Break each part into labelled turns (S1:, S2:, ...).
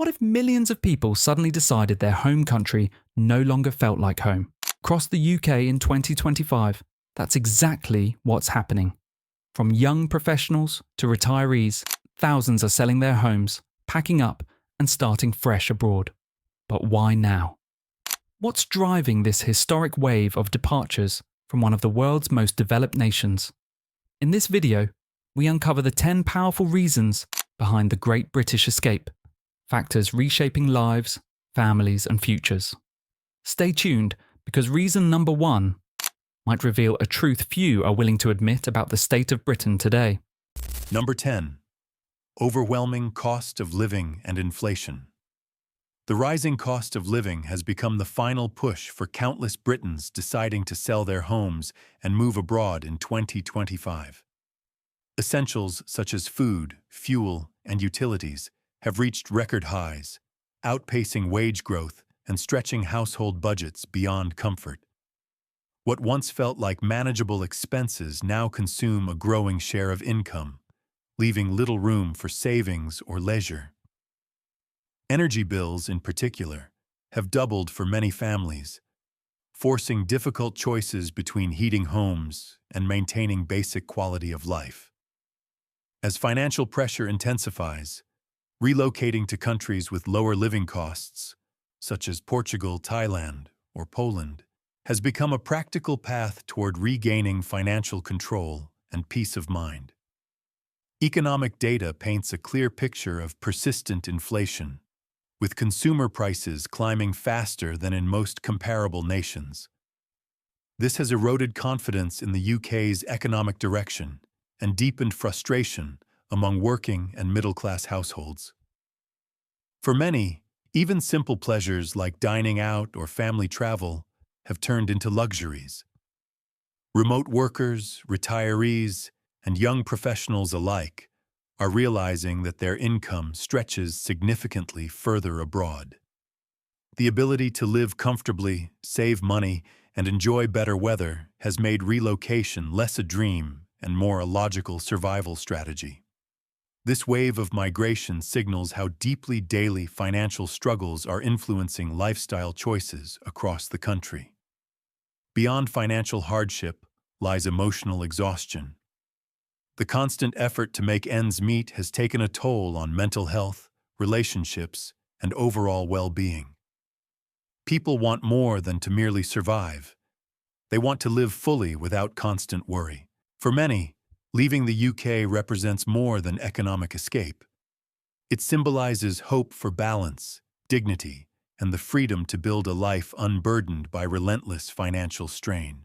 S1: What if millions of people suddenly decided their home country no longer felt like home? Across the UK in 2025, that's exactly what's happening. From young professionals to retirees, thousands are selling their homes, packing up, and starting fresh abroad. But why now? What's driving this historic wave of departures from one of the world's most developed nations? In this video, we uncover the 10 powerful reasons behind the Great British Escape, factors reshaping lives, families, and futures. Stay tuned, because reason number 1 might reveal a truth few are willing to admit about the state of Britain today.
S2: Number 10. Overwhelming cost of living and inflation. The rising cost of living has become the final push for countless Britons deciding to sell their homes and move abroad in 2025. Essentials such as food, fuel, and utilities have reached record highs, outpacing wage growth and stretching household budgets beyond comfort. What once felt like manageable expenses now consume a growing share of income, leaving little room for savings or leisure. Energy bills, in particular, have doubled for many families, forcing difficult choices between heating homes and maintaining basic quality of life. As financial pressure intensifies, relocating to countries with lower living costs, such as Portugal, Thailand, or Poland, has become a practical path toward regaining financial control and peace of mind. Economic data paints a clear picture of persistent inflation, with consumer prices climbing faster than in most comparable nations. This has eroded confidence in the UK's economic direction and deepened frustration among working and middle-class households. For many, even simple pleasures like dining out or family travel have turned into luxuries. Remote workers, retirees, and young professionals alike are realizing that their income stretches significantly further abroad. The ability to live comfortably, save money, and enjoy better weather has made relocation less a dream and more a logical survival strategy. This wave of migration signals how deeply daily financial struggles are influencing lifestyle choices across the country. Beyond financial hardship lies emotional exhaustion. The constant effort to make ends meet has taken a toll on mental health, relationships, and overall well-being. People want more than to merely survive. They want to live fully without constant worry. For many, leaving the UK represents more than economic escape. It symbolizes hope for balance, dignity, and the freedom to build a life unburdened by relentless financial strain.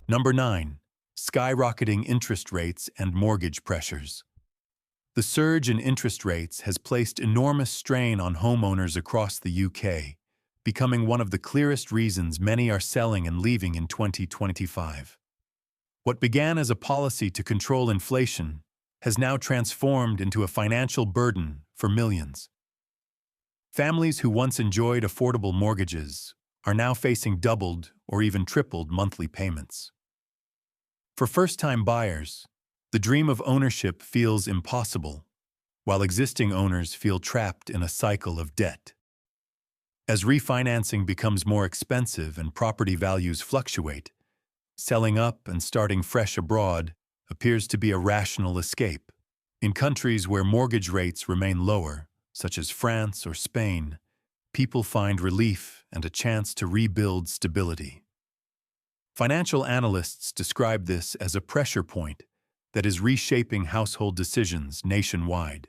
S2: Number 9. Skyrocketing interest rates and mortgage pressures. The surge in interest rates has placed enormous strain on homeowners across the UK, becoming one of the clearest reasons many are selling and leaving in 2025. What began as a policy to control inflation has now transformed into a financial burden for millions. Families who once enjoyed affordable mortgages are now facing doubled or even tripled monthly payments. For first-time buyers, the dream of ownership feels impossible, while existing owners feel trapped in a cycle of debt. As refinancing becomes more expensive and property values fluctuate, selling up and starting fresh abroad appears to be a rational escape. In countries where mortgage rates remain lower, such as France or Spain, people find relief and a chance to rebuild stability. Financial analysts describe this as a pressure point that is reshaping household decisions nationwide.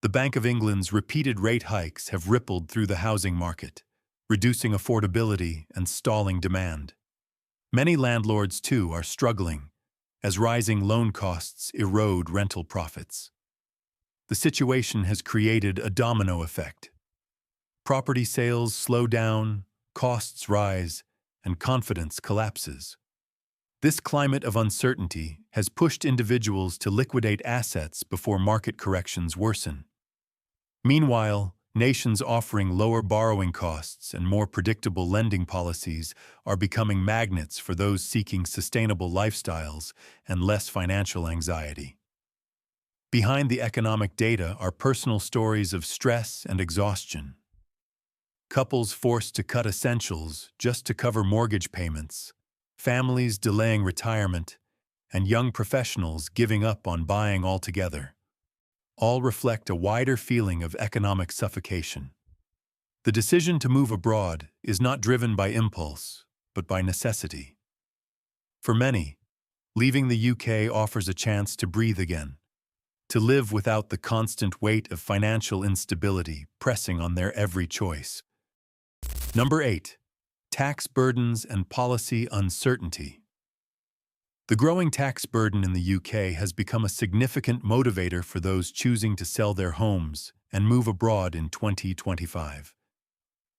S2: The Bank of England's repeated rate hikes have rippled through the housing market, reducing affordability and stalling demand. Many landlords, too, are struggling, as rising loan costs erode rental profits. The situation has created a domino effect. Property sales slow down, costs rise, and confidence collapses. This climate of uncertainty has pushed individuals to liquidate assets before market corrections worsen. Meanwhile, nations offering lower borrowing costs and more predictable lending policies are becoming magnets for those seeking sustainable lifestyles and less financial anxiety. Behind the economic data are personal stories of stress and exhaustion. Couples forced to cut essentials just to cover mortgage payments, families delaying retirement, and young professionals giving up on buying altogether. All reflect a wider feeling of economic suffocation. The decision to move abroad is not driven by impulse, but by necessity. For many, leaving the UK offers a chance to breathe again, to live without the constant weight of financial instability pressing on their every choice. Number 8. Tax burdens and policy uncertainty. The growing tax burden in the UK has become a significant motivator for those choosing to sell their homes and move abroad in 2025.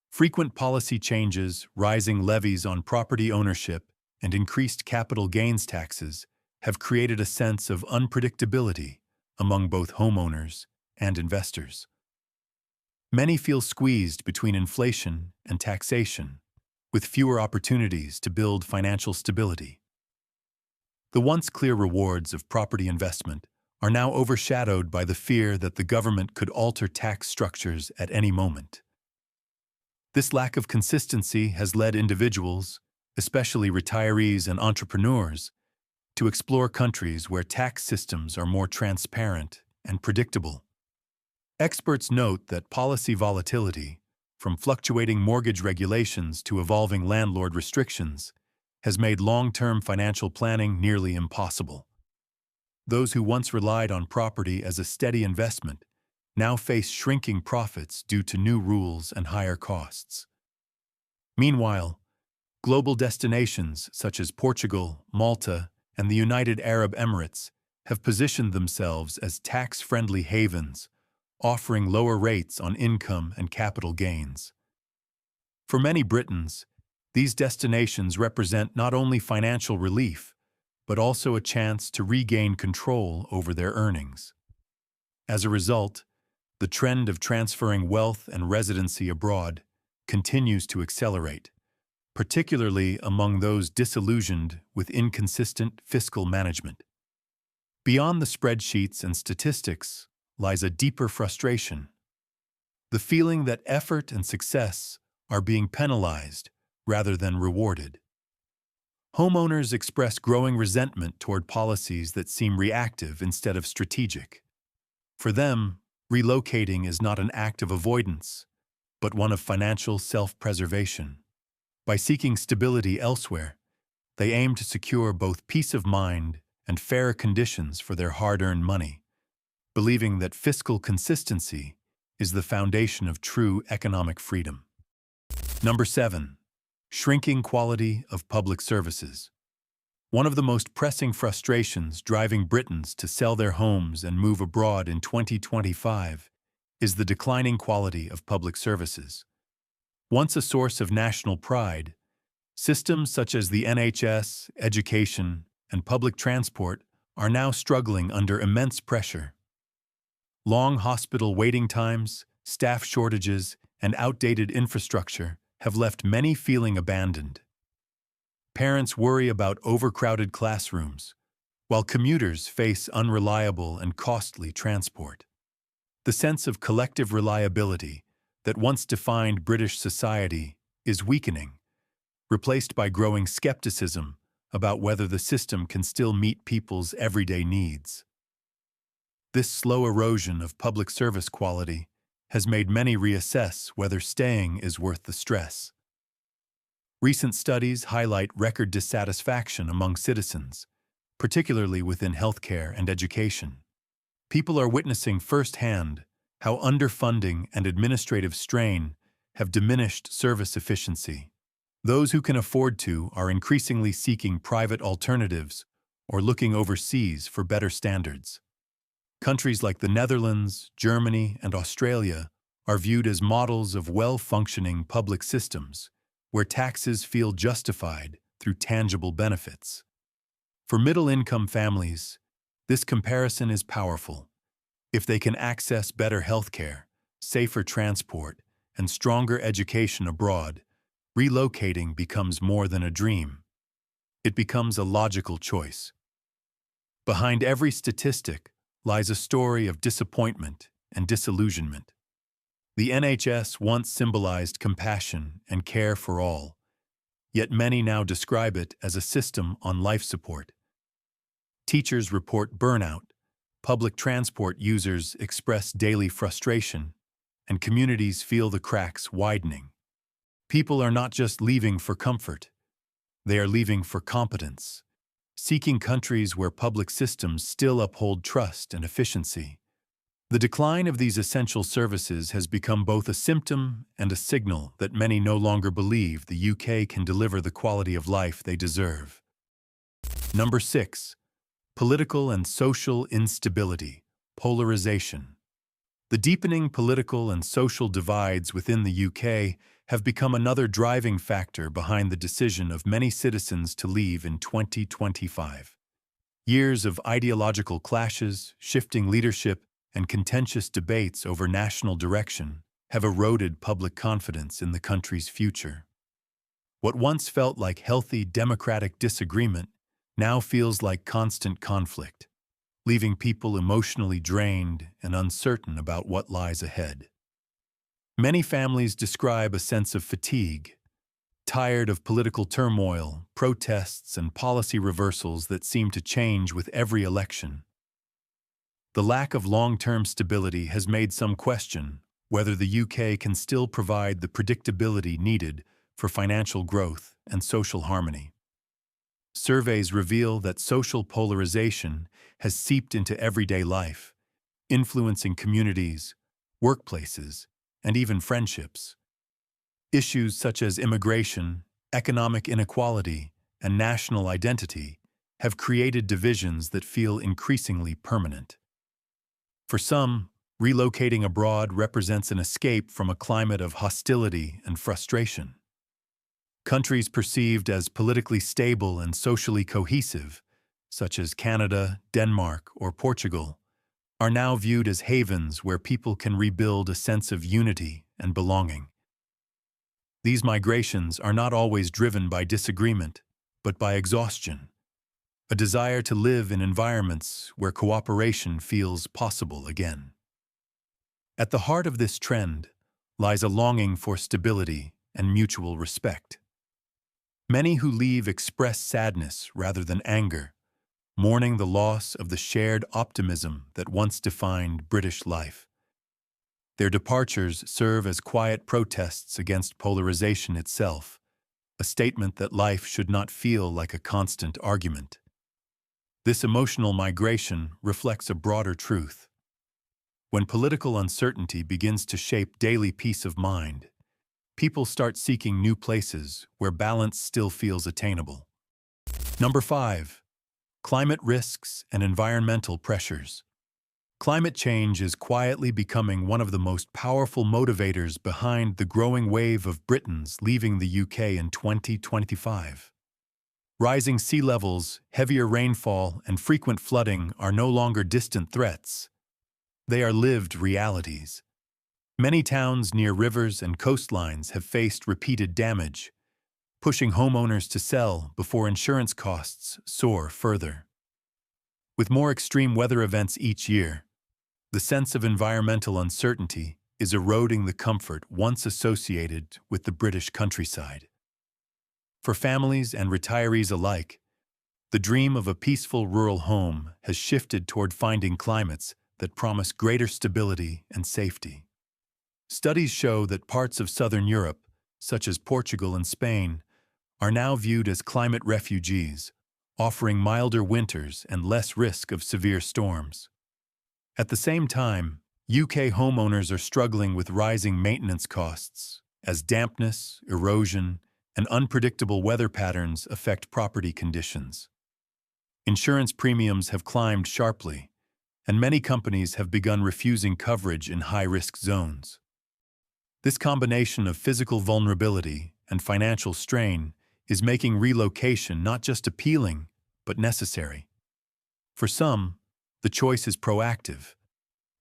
S2: Frequent policy changes, rising levies on property ownership, and increased capital gains taxes have created a sense of unpredictability among both homeowners and investors. Many feel squeezed between inflation and taxation, with fewer opportunities to build financial stability. The once clear rewards of property investment are now overshadowed by the fear that the government could alter tax structures at any moment. This lack of consistency has led individuals, especially retirees and entrepreneurs, to explore countries where tax systems are more transparent and predictable. Experts note that policy volatility, from fluctuating mortgage regulations to evolving landlord restrictions, has made long-term financial planning nearly impossible. Those who once relied on property as a steady investment now face shrinking profits due to new rules and higher costs. Meanwhile, global destinations such as Portugal, Malta, and the United Arab Emirates have positioned themselves as tax-friendly havens, offering lower rates on income and capital gains. For many Britons, these destinations represent not only financial relief, but also a chance to regain control over their earnings. As a result, the trend of transferring wealth and residency abroad continues to accelerate, particularly among those disillusioned with inconsistent fiscal management. Beyond the spreadsheets and statistics lies a deeper frustration. The feeling that effort and success are being penalized rather than rewarded. Homeowners express growing resentment toward policies that seem reactive instead of strategic. For them, relocating is not an act of avoidance, but one of financial self-preservation. By seeking stability elsewhere, they aim to secure both peace of mind and fairer conditions for their hard-earned money, believing that fiscal consistency is the foundation of true economic freedom. Number 7. Shrinking quality of public services. One of the most pressing frustrations driving Britons to sell their homes and move abroad in 2025 is the declining quality of public services. Once a source of national pride, systems such as the NHS, education, and public transport are now struggling under immense pressure. Long hospital waiting times, staff shortages, and outdated infrastructure have left many feeling abandoned. Parents worry about overcrowded classrooms, while commuters face unreliable and costly transport. The sense of collective reliability that once defined British society is weakening, replaced by growing skepticism about whether the system can still meet people's everyday needs. This slow erosion of public service quality has made many reassess whether staying is worth the stress. Recent studies highlight record dissatisfaction among citizens, particularly within healthcare and education. People are witnessing firsthand how underfunding and administrative strain have diminished service efficiency. Those who can afford to are increasingly seeking private alternatives or looking overseas for better standards. Countries like the Netherlands, Germany, and Australia are viewed as models of well-functioning public systems, where taxes feel justified through tangible benefits. For middle-income families, this comparison is powerful. If they can access better healthcare, safer transport, and stronger education abroad, relocating becomes more than a dream. It becomes a logical choice. Behind every statistic lies a story of disappointment and disillusionment. The NHS once symbolized compassion and care for all, yet many now describe it as a system on life support. Teachers report burnout, public transport users express daily frustration, and communities feel the cracks widening. People are not just leaving for comfort, they are leaving for competence, seeking countries where public systems still uphold trust and efficiency. The decline of these essential services has become both a symptom and a signal that many no longer believe the UK can deliver the quality of life they deserve. Number 6. Political and social instability, polarization. The deepening political and social divides within the UK have become another driving factor behind the decision of many citizens to leave in 2025. Years of ideological clashes, shifting leadership, and contentious debates over national direction have eroded public confidence in the country's future. What once felt like healthy democratic disagreement now feels like constant conflict, leaving people emotionally drained and uncertain about what lies ahead. Many families describe a sense of fatigue, tired of political turmoil, protests, and policy reversals that seem to change with every election. The lack of long-term stability has made some question whether the UK can still provide the predictability needed for financial growth and social harmony. Surveys reveal that social polarization has seeped into everyday life, influencing communities, workplaces, and even friendships. Issues such as immigration, economic inequality, and national identity have created divisions that feel increasingly permanent. For some, relocating abroad represents an escape from a climate of hostility and frustration. Countries perceived as politically stable and socially cohesive, such as Canada, Denmark, or Portugal, are now viewed as havens where people can rebuild a sense of unity and belonging. These migrations are not always driven by disagreement, but by exhaustion, a desire to live in environments where cooperation feels possible again. At the heart of this trend lies a longing for stability and mutual respect. Many who leave express sadness rather than anger, mourning the loss of the shared optimism that once defined British life. Their departures serve as quiet protests against polarization itself, a statement that life should not feel like a constant argument. This emotional migration reflects a broader truth. When political uncertainty begins to shape daily peace of mind, people start seeking new places where balance still feels attainable. Number 5. Climate risks and environmental pressures. Climate change is quietly becoming one of the most powerful motivators behind the growing wave of Britons leaving the UK in 2025. Rising sea levels, heavier rainfall, and frequent flooding are no longer distant threats. They are lived realities. Many towns near rivers and coastlines have faced repeated damage, pushing homeowners to sell before insurance costs soar further. With more extreme weather events each year, the sense of environmental uncertainty is eroding the comfort once associated with the British countryside. For families and retirees alike, the dream of a peaceful rural home has shifted toward finding climates that promise greater stability and safety. Studies show that parts of southern Europe, such as Portugal and Spain, are now viewed as climate refugees, offering milder winters and less risk of severe storms. At the same time, UK homeowners are struggling with rising maintenance costs as dampness, erosion, and unpredictable weather patterns affect property conditions. Insurance premiums have climbed sharply, and many companies have begun refusing coverage in high-risk zones. This combination of physical vulnerability and financial strain is making relocation not just appealing, but necessary. For some, the choice is proactive,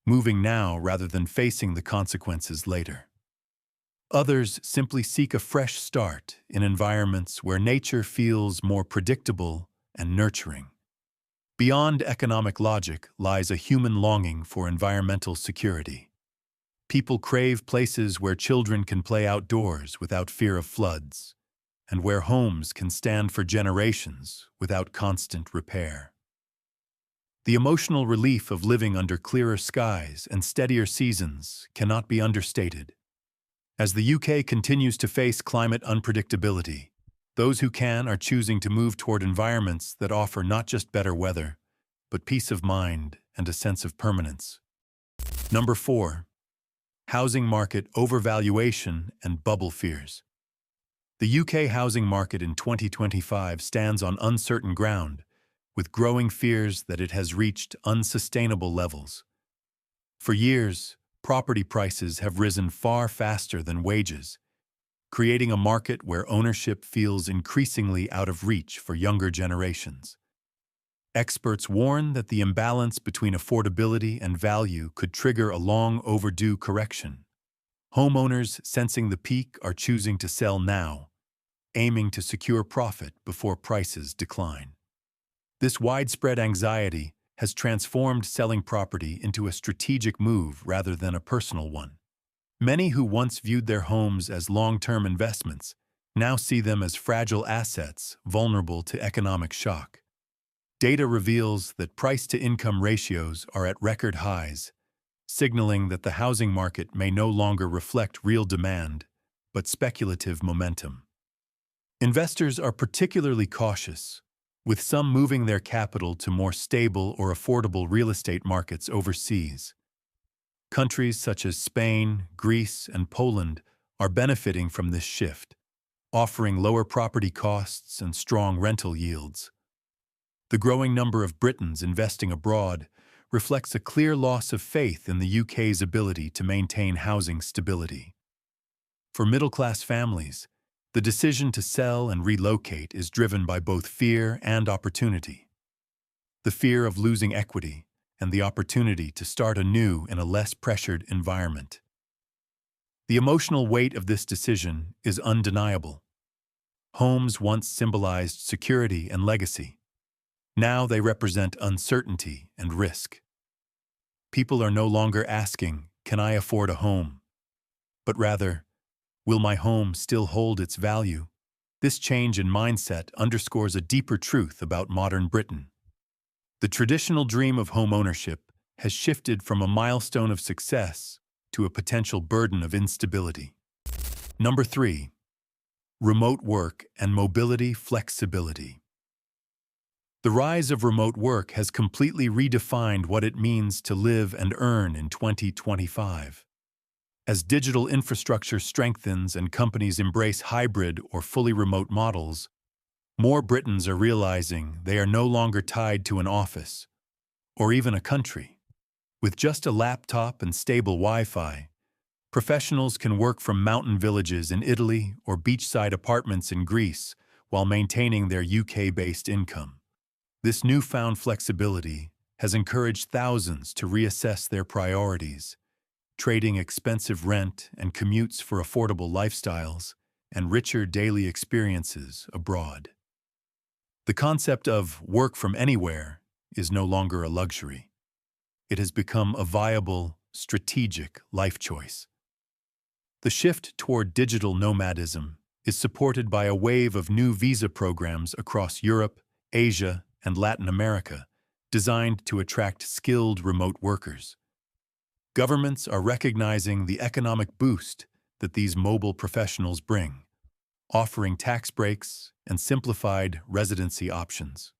S2: moving now rather than facing the consequences later. Others simply seek a fresh start in environments where nature feels more predictable and nurturing. Beyond economic logic lies a human longing for environmental security. People crave places where children can play outdoors without fear of floods, and where homes can stand for generations without constant repair. The emotional relief of living under clearer skies and steadier seasons cannot be understated. As the UK continues to face climate unpredictability, those who can are choosing to move toward environments that offer not just better weather, but peace of mind and a sense of permanence. Number 4. Housing market overvaluation and bubble fears. The UK housing market in 2025 stands on uncertain ground, with growing fears that it has reached unsustainable levels. For years, property prices have risen far faster than wages, creating a market where ownership feels increasingly out of reach for younger generations. Experts warn that the imbalance between affordability and value could trigger a long overdue correction. Homeowners sensing the peak are choosing to sell now, aiming to secure profit before prices decline. This widespread anxiety has transformed selling property into a strategic move rather than a personal one. Many who once viewed their homes as long-term investments now see them as fragile assets vulnerable to economic shock. Data reveals that price-to-income ratios are at record highs, signaling that the housing market may no longer reflect real demand, but speculative momentum. Investors are particularly cautious, with some moving their capital to more stable or affordable real estate markets overseas. Countries such as Spain, Greece, and Poland are benefiting from this shift, offering lower property costs and strong rental yields. The growing number of Britons investing abroad reflects a clear loss of faith in the UK's ability to maintain housing stability. For middle-class families, the decision to sell and relocate is driven by both fear and opportunity. The fear of losing equity and the opportunity to start anew in a less pressured environment. The emotional weight of this decision is undeniable. Homes once symbolized security and legacy. Now they represent uncertainty and risk. People are no longer asking, "Can I afford a home?" but rather, "Will my home still hold its value?" This change in mindset underscores a deeper truth about modern Britain. The traditional dream of home ownership has shifted from a milestone of success to a potential burden of instability. Number 3. Remote work and mobility flexibility. The rise of remote work has completely redefined what it means to live and earn in 2025. As digital infrastructure strengthens and companies embrace hybrid or fully remote models, more Britons are realizing they are no longer tied to an office or even a country. With just a laptop and stable Wi-Fi, professionals can work from mountain villages in Italy or beachside apartments in Greece while maintaining their UK-based income. This newfound flexibility has encouraged thousands to reassess their priorities, trading expensive rent and commutes for affordable lifestyles and richer daily experiences abroad. The concept of work from anywhere is no longer a luxury. It has become a viable, strategic life choice. The shift toward digital nomadism is supported by a wave of new visa programs across Europe, Asia, and Latin America, designed to attract skilled remote workers. Governments are recognizing the economic boost that these mobile professionals bring, offering tax breaks and simplified residency options.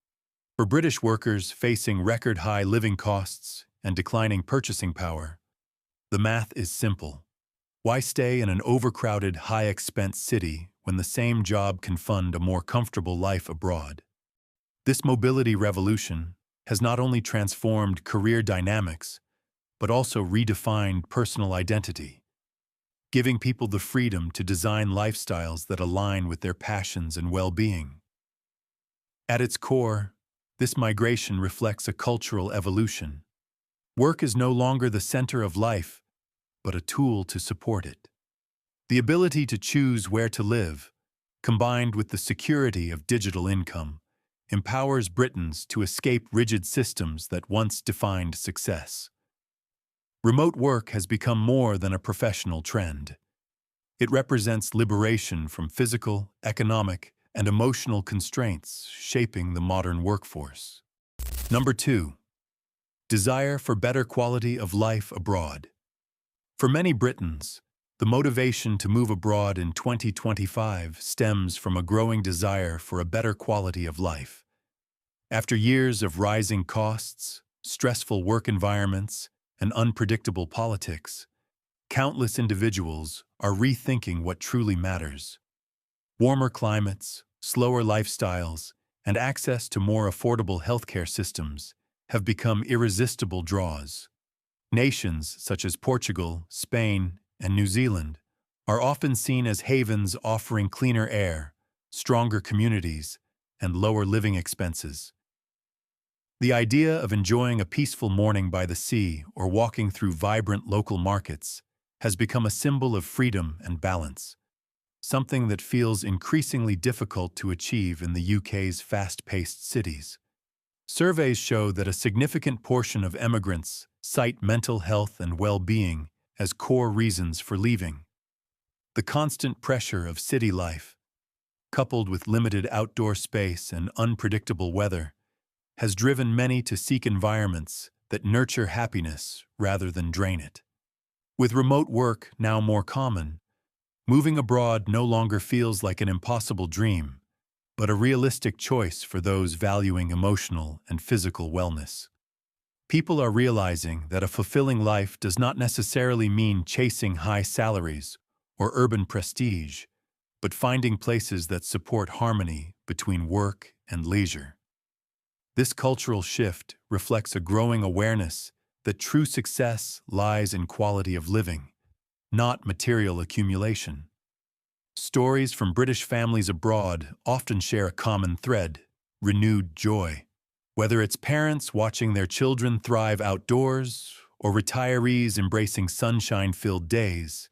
S2: For British workers facing record-high living costs and declining purchasing power, the math is simple. Why stay in an overcrowded, high-expense city when the same job can fund a more comfortable life abroad? This mobility revolution has not only transformed career dynamics, but also redefined personal identity, giving people the freedom to design lifestyles that align with their passions and well-being. At its core, this migration reflects a cultural evolution. Work is no longer the center of life, but a tool to support it. The ability to choose where to live, combined with the security of digital income, empowers Britons to escape rigid systems that once defined success. Remote work has become more than a professional trend. It represents liberation from physical, economic, and emotional constraints shaping the modern workforce. Number 2. Desire for better quality of life abroad. For many Britons, the motivation to move abroad in 2025 stems from a growing desire for a better quality of life. After years of rising costs, stressful work environments, and unpredictable politics, countless individuals are rethinking what truly matters. Warmer climates, slower lifestyles, and access to more affordable healthcare systems have become irresistible draws. Nations such as Portugal, Spain, and New Zealand are often seen as havens offering cleaner air, stronger communities, and lower living expenses. The idea of enjoying a peaceful morning by the sea or walking through vibrant local markets has become a symbol of freedom and balance, something that feels increasingly difficult to achieve in the UK's fast-paced cities. Surveys show that a significant portion of emigrants cite mental health and well-being as core reasons for leaving. The constant pressure of city life, coupled with limited outdoor space and unpredictable weather, has driven many to seek environments that nurture happiness rather than drain it. With remote work now more common, moving abroad no longer feels like an impossible dream, but a realistic choice for those valuing emotional and physical wellness. People are realizing that a fulfilling life does not necessarily mean chasing high salaries or urban prestige, but finding places that support harmony between work and leisure. This cultural shift reflects a growing awareness that true success lies in quality of living, not material accumulation. Stories from British families abroad often share a common thread: renewed joy. Whether it's parents watching their children thrive outdoors or retirees embracing sunshine-filled days,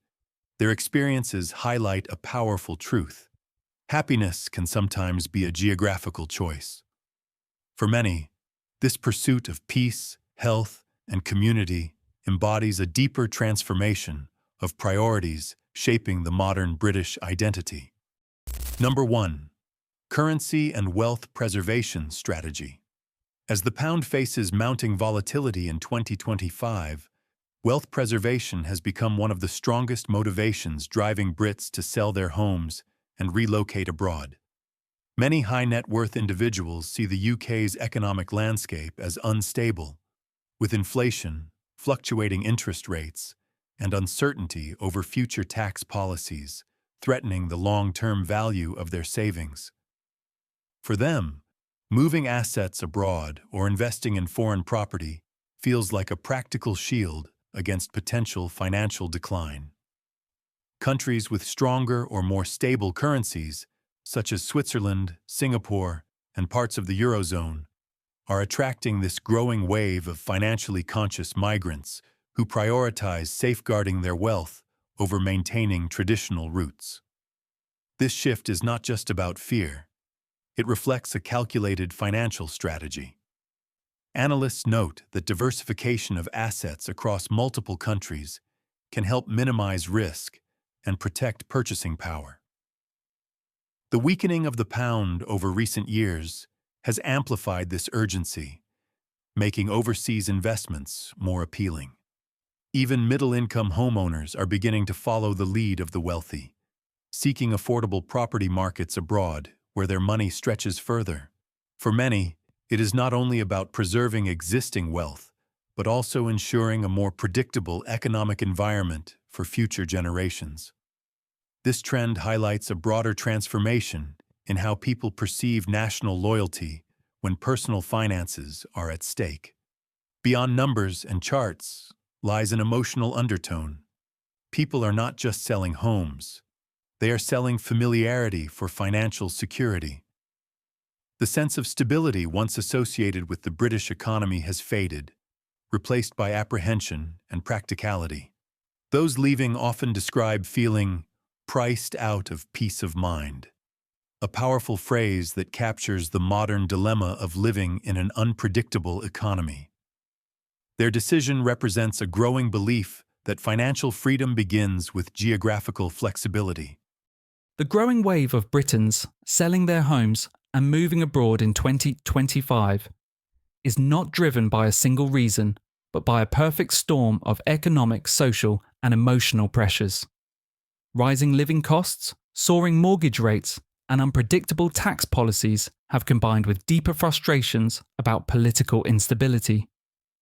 S2: their experiences highlight a powerful truth. Happiness can sometimes be a geographical choice. For many, this pursuit of peace, health, and community embodies a deeper transformation of priorities shaping the modern British identity. Number 1. Currency and wealth preservation strategy. As the pound faces mounting volatility in 2025, wealth preservation has become one of the strongest motivations driving Brits to sell their homes and relocate abroad. Many high-net-worth individuals see the UK's economic landscape as unstable, with inflation, fluctuating interest rates, and uncertainty over future tax policies threatening the long-term value of their savings. For them, moving assets abroad or investing in foreign property feels like a practical shield against potential financial decline. Countries with stronger or more stable currencies, such as Switzerland, Singapore, and parts of the Eurozone, are attracting this growing wave of financially conscious migrants who prioritize safeguarding their wealth over maintaining traditional roots. This shift is not just about fear. It reflects a calculated financial strategy. Analysts note that diversification of assets across multiple countries can help minimize risk and protect purchasing power. The weakening of the pound over recent years has amplified this urgency, making overseas investments more appealing. Even middle-income homeowners are beginning to follow the lead of the wealthy, seeking affordable property markets abroad where their money stretches further. For many, it is not only about preserving existing wealth, but also ensuring a more predictable economic environment for future generations. This trend highlights a broader transformation in how people perceive national loyalty when personal finances are at stake. Beyond numbers and charts lies an emotional undertone. People are not just selling homes. They are selling familiarity for financial security. The sense of stability once associated with the British economy has faded, replaced by apprehension and practicality. Those leaving often describe feeling priced out of peace of mind. a powerful phrase that captures the modern dilemma of living in an unpredictable economy. Their decision represents a growing belief that financial freedom begins with geographical flexibility.
S1: The growing wave of Britons selling their homes and moving abroad in 2025 is not driven by a single reason, but by a perfect storm of economic, social, and emotional pressures. Rising living costs, soaring mortgage rates, and unpredictable tax policies have combined with deeper frustrations about political instability,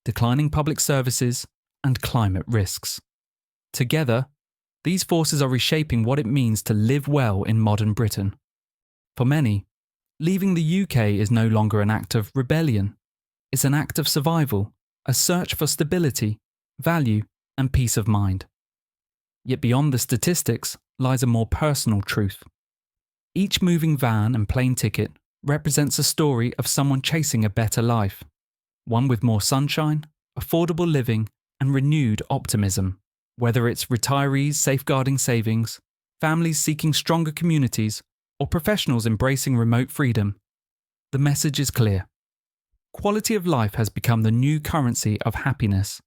S1: declining public services, and climate risks. Together, these forces are reshaping what it means to live well in modern Britain. For many, leaving the UK is no longer an act of rebellion. It's an act of survival, a search for stability, value, and peace of mind. Yet beyond the statistics lies a more personal truth. Each moving van and plane ticket represents a story of someone chasing a better life, one with more sunshine, affordable living, and renewed optimism. Whether it's retirees safeguarding savings, families seeking stronger communities, or professionals embracing remote freedom, the message is clear. Quality of life has become the new currency of happiness.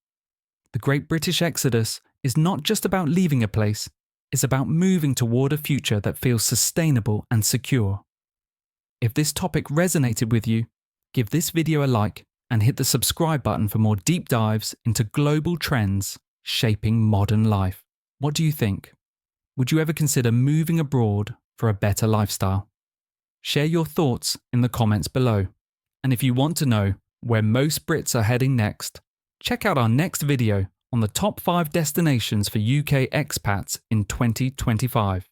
S1: The Great British Exodus is not just about leaving a place, it's about moving toward a future that feels sustainable and secure. If this topic resonated with you, give this video a like and hit the subscribe button for more deep dives into global trends shaping modern life. What do you think? Would you ever consider moving abroad for a better lifestyle? Share your thoughts in the comments below. And if you want to know where most Brits are heading next, check out our next video on the top 5 destinations for UK expats in 2025.